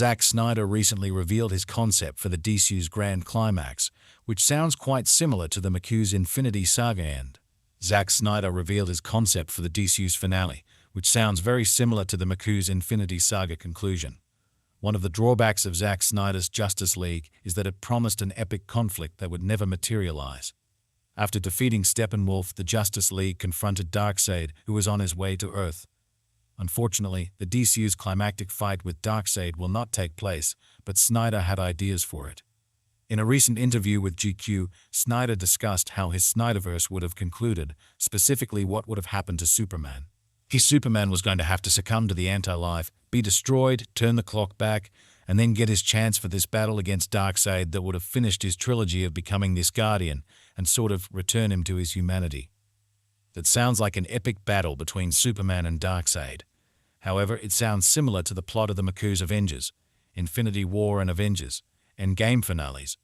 Zack Snyder recently revealed his concept for the DCEU's grand climax, which sounds quite similar to the MCU's Infinity Saga end. Zack Snyder revealed his concept for the DCEU's finale, which sounds very similar to the MCU's Infinity Saga conclusion. One of the drawbacks of Zack Snyder's Justice League is that it promised an epic conflict that would never materialize. After defeating Steppenwolf, the Justice League confronted Darkseid, who was on his way to Earth. Unfortunately, the DCEU's climactic fight with Darkseid will not take place, but Snyder had ideas for it. In a recent interview with GQ, Snyder discussed how his Snyderverse would have concluded, specifically what would have happened to Superman. Superman was going to have to succumb to the anti-life, be destroyed, turn the clock back, and then get his chance for this battle against Darkseid that would have finished his trilogy of becoming this guardian and sort of return him to his humanity. That sounds like an epic battle between Superman and Darkseid. However, it sounds similar to the plot of the MCU's Avengers, Infinity War and Avengers, Endgame finales.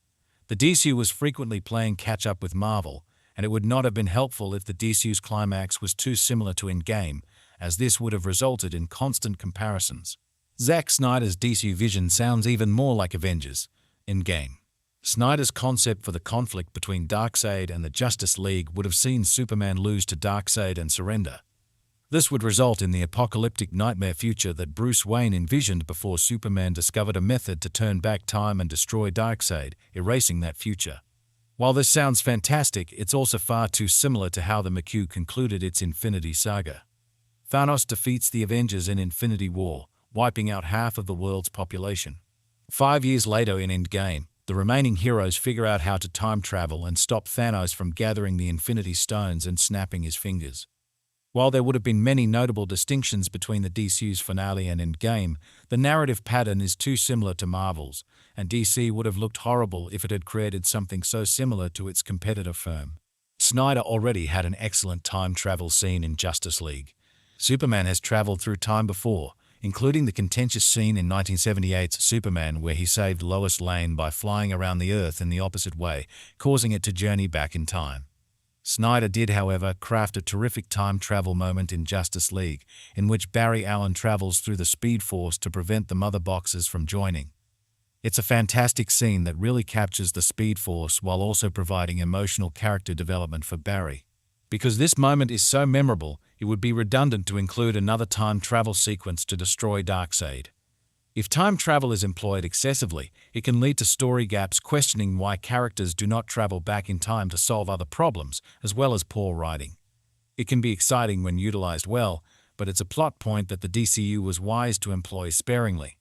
The DCEU was frequently playing catch-up with Marvel, and it would not have been helpful if the DCEU's climax was too similar to Endgame, as this would have resulted in constant comparisons. Zack Snyder's DCEU vision sounds even more like Avengers, Endgame. Snyder's concept for the conflict between Darkseid and the Justice League would have seen Superman lose to Darkseid and surrender. This would result in the apocalyptic nightmare future that Bruce Wayne envisioned before Superman discovered a method to turn back time and destroy Darkseid, erasing that future. While this sounds fantastic, it's also far too similar to how the MCU concluded its Infinity Saga. Thanos defeats the Avengers in Infinity War, wiping out half of the world's population. 5 years later in Endgame, the remaining heroes figure out how to time travel and stop Thanos from gathering the Infinity Stones and snapping his fingers. While there would have been many notable distinctions between the DCEU's finale and Endgame, the narrative pattern is too similar to Marvel's, and DC would have looked horrible if it had created something so similar to its competitor firm. Snyder already had an excellent time travel scene in Justice League. Superman has traveled through time before, including the contentious scene in 1978's Superman where he saved Lois Lane by flying around the Earth in the opposite way, causing it to journey back in time. Snyder did, however, craft a terrific time travel moment in Justice League, in which Barry Allen travels through the Speed Force to prevent the Mother Boxes from joining. It's a fantastic scene that really captures the Speed Force while also providing emotional character development for Barry. Because this moment is so memorable, it would be redundant to include another time travel sequence to destroy Darkseid. If time travel is employed excessively, it can lead to story gaps questioning why characters do not travel back in time to solve other problems, as well as poor writing. It can be exciting when utilized well, but it's a plot point that the DCEU was wise to employ sparingly.